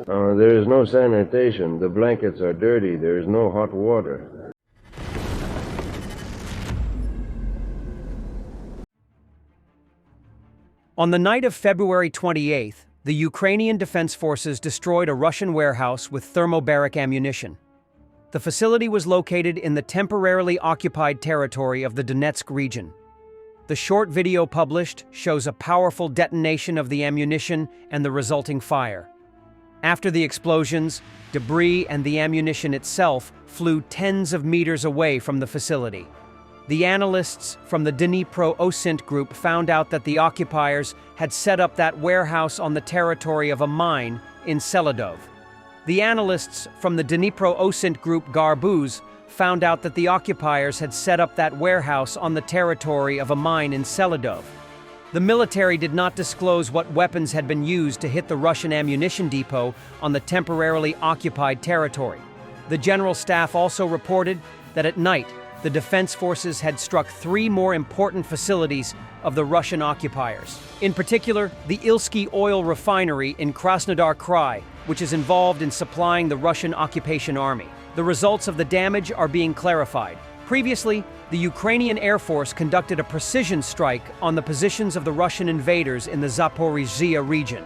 There is no sanitation. The blankets are dirty. There is no hot water. On the night of February 28th, the Ukrainian Defense Forces destroyed a Russian warehouse with thermobaric ammunition. The facility was located in the temporarily occupied territory of the Donetsk region. The short video published shows a powerful detonation of the ammunition and the resulting fire. After the explosions, debris and the ammunition itself flew tens of meters away from the facility. The analysts from the Dnipro-Osint group found out that the occupiers had set up that warehouse on the territory of a mine in Seladov. The analysts from the Dnipro-Osint group Garbuz found out that the occupiers had set up that warehouse on the territory of a mine in Seladov. The military did not disclose what weapons had been used to hit the Russian ammunition depot on the temporarily occupied territory. The General Staff also reported that at night, the defense forces had struck 3 more important facilities of the Russian occupiers. In particular, the Ilsky oil refinery in Krasnodar Krai, which is involved in supplying the Russian occupation army. The results of the damage are being clarified. Previously, the Ukrainian Air Force conducted a precision strike on the positions of the Russian invaders in the Zaporizhzhia region.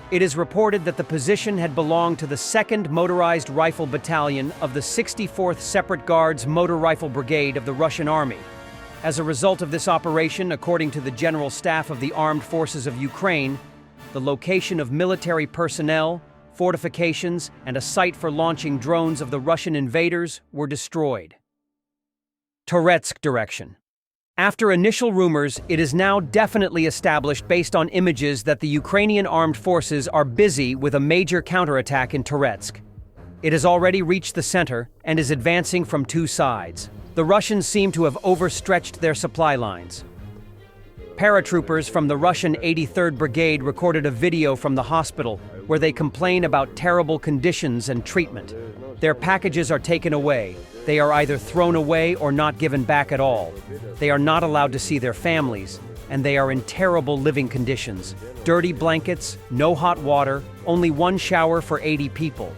It is reported that the position had belonged to the 2nd Motorized Rifle Battalion of the 64th Separate Guards Motor Rifle Brigade of the Russian Army. As a result of this operation, according to the General Staff of the Armed Forces of Ukraine, the location of military personnel, fortifications, and a site for launching drones of the Russian invaders were destroyed. Toretsk direction. After initial rumors, it is now definitely established based on images that the Ukrainian armed forces are busy with a major counterattack in Toretsk. It has already reached the center and is advancing from 2 sides. The Russians seem to have overstretched their supply lines. Paratroopers from the Russian 83rd Brigade recorded a video from the hospital where they complain about terrible conditions and treatment. Their packages are taken away. They are either thrown away or not given back at all. They are not allowed to see their families, and they are in terrible living conditions. Dirty blankets, no hot water, only 1 shower for 80 people.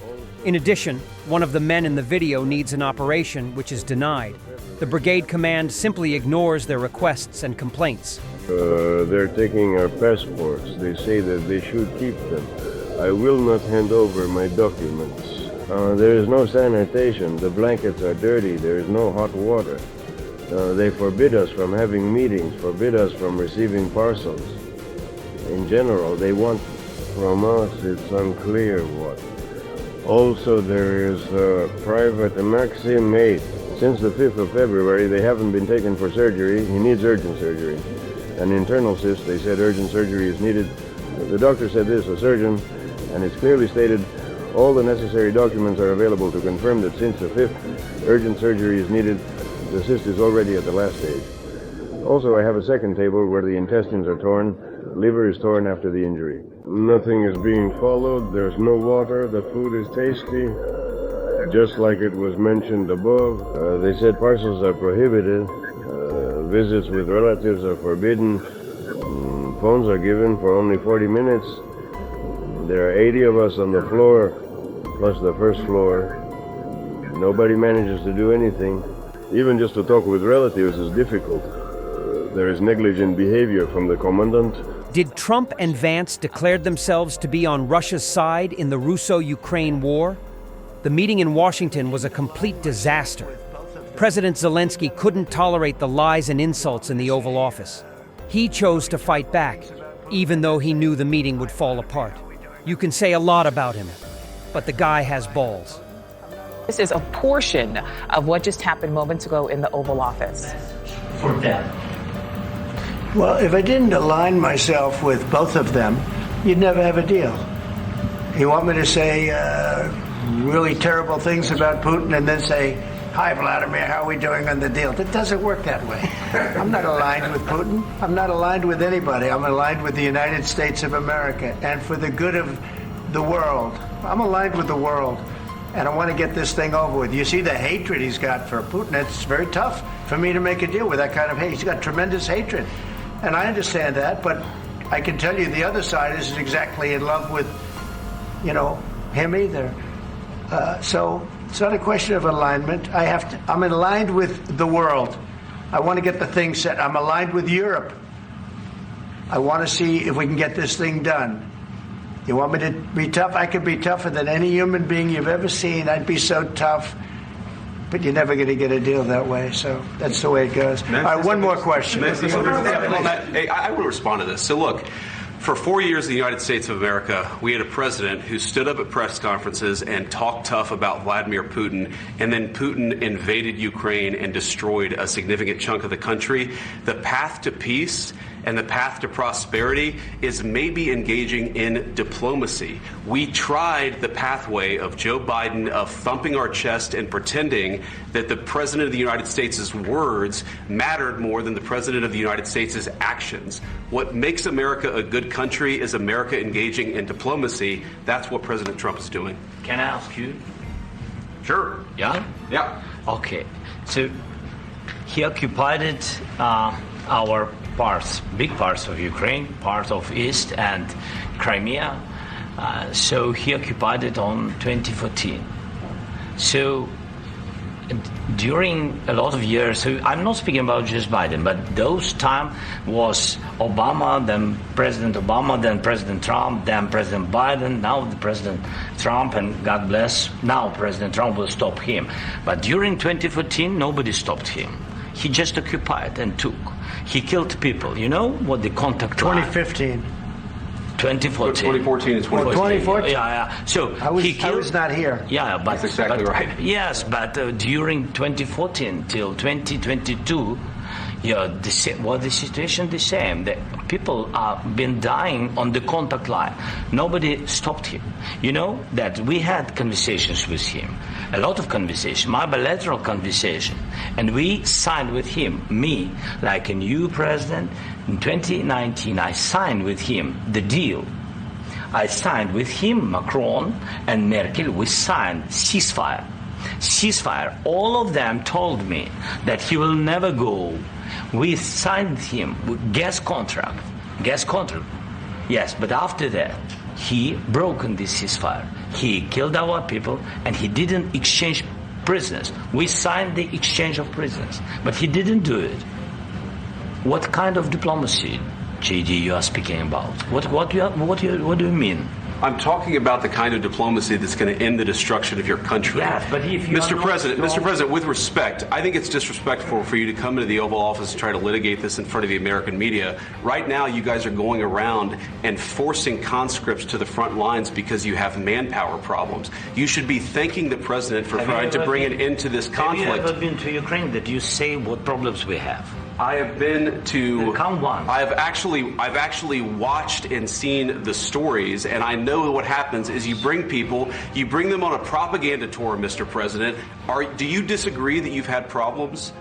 In addition, one of the men in the video needs an operation, which is denied. The brigade command simply ignores their requests and complaints. They're taking our passports. They say that they should keep them. I will not hand over my documents. There is no sanitation. The blankets are dirty. There is no hot water. They forbid us from having meetings, forbid us from receiving parcels. In general, they want from us, it's unclear what. Also, there is Private Maxim 8. Since the 5th of February, they haven't been taken for surgery. He needs urgent surgery. An internal cyst, they said urgent surgery is needed. The doctor said this, a surgeon, and it's clearly stated all the necessary documents are available to confirm that since the 5th, urgent surgery is needed. The cyst is already at the last stage. Also, I have a second table where the intestines are torn. The liver is torn after the injury. Nothing is being followed. There's no water. The food is tasty, just like it was mentioned above. They said parcels are prohibited. Visits with relatives are forbidden. Phones are given for only 40 minutes. There are 80 of us on the floor, plus the first floor. Nobody manages to do anything. Even just to talk with relatives is difficult. There is negligent behavior from the commandant. Did Trump and Vance declare themselves to be on Russia's side in the Russo-Ukraine war? The meeting in Washington was a complete disaster. President Zelensky couldn't tolerate the lies and insults in the Oval Office. He chose to fight back, even though he knew the meeting would fall apart. You can say a lot about him, but the guy has balls. This is a portion of what just happened moments ago in the Oval Office. For them. Well, if I didn't align myself with both of them, you'd never have a deal. You want me to say really terrible things about Putin and then say, "Hi, Vladimir, how are we doing on the deal?" That doesn't work that way. I'm not aligned with Putin. I'm not aligned with anybody. I'm aligned with the United States of America and for the good of the world. I'm aligned with the world, and I want to get this thing over with. You see the hatred he's got for Putin. It's very tough for me to make a deal with that kind of hate. He's got tremendous hatred, and I understand that, but I can tell you the other side isn't exactly in love with him either. So it's not a question of alignment. I'm aligned with the world. I want to get the thing set. I'm aligned with Europe. I want to see if we can get this thing done. You want me to be tough? I could be tougher than any human being you've ever seen. I'd be so tough. But you're never going to get a deal that way. So that's the way it goes. All right, one more question. I want to respond to this. So look, for 4 years in the United States of America, we had a president who stood up at press conferences and talked tough about Vladimir Putin, and then Putin invaded Ukraine and destroyed a significant chunk of the country. The path to peace and the path to prosperity is maybe engaging in diplomacy. We tried the pathway of Joe Biden of thumping our chest and pretending that the President of the United States' words mattered more than the President of the United States' actions. What makes America a good country is America engaging in diplomacy. That's what President Trump is doing. Can I ask you? Sure. Yeah? Yeah. Okay. So he occupied our big parts of Ukraine, part of East and Crimea. So he occupied it on 2014. So during a lot of years, so I'm not speaking about just Biden, but those time was Obama, then President Obama, then President Trump, then President Biden, now the President Trump, and God bless, now President Trump will stop him. But during 2014, nobody stopped him. He just occupied and took. He killed people. You know what the contact 2015. 2014. 2014 and 2014. 2014? Yeah. So I was not here. Yeah, but that's exactly right. Yes, but during 2014 till 2022, the situation the same. The people have been dying on the contact line. Nobody stopped him. You know that we had conversations with him, a lot of conversation, my bilateral conversation, and we signed with him, me, like a new president. In 2019, I signed with him the deal. I signed with him, Macron and Merkel, we signed ceasefire. All of them told me that he will never go. We signed him with gas contract. Yes, but after that, he broken this ceasefire. He killed our people and he didn't exchange prisoners. We signed the exchange of prisoners, but he didn't do it. What kind of diplomacy, JD, you are speaking about? What do you mean? I'm talking about the kind of diplomacy that's going to end the destruction of your country. Yes, but if you Mr. President, with respect, I think it's disrespectful for you to come into the Oval Office and try to litigate this in front of the American media. Right now, you guys are going around and forcing conscripts to the front lines because you have manpower problems. You should be thanking the president for trying to bring an end to this conflict. Have you ever been to Ukraine that you say what problems we have? I have been to. Count one. I've actually watched and seen the stories, and I know what happens is you bring them on a propaganda tour, Mr. President. Do you disagree that you've had problems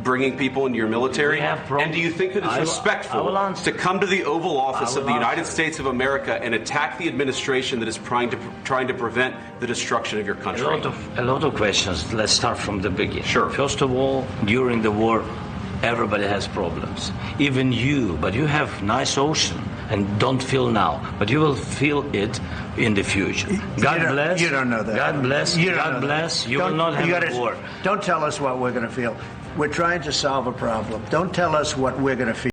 bringing people into your military? And do you think that it's respectful to come to the Oval Office of the United States of America and attack the administration that is trying to prevent the destruction of your country? A lot of questions. Let's start from the beginning. Sure. First of all, during the war, everybody has problems, even you, but you have nice ocean and don't feel now, but you will feel it in the future. God bless. You don't know that. God bless. God bless. You will not have a war. Don't tell us what we're going to feel. We're trying to solve a problem. Don't tell us what we're going to feel.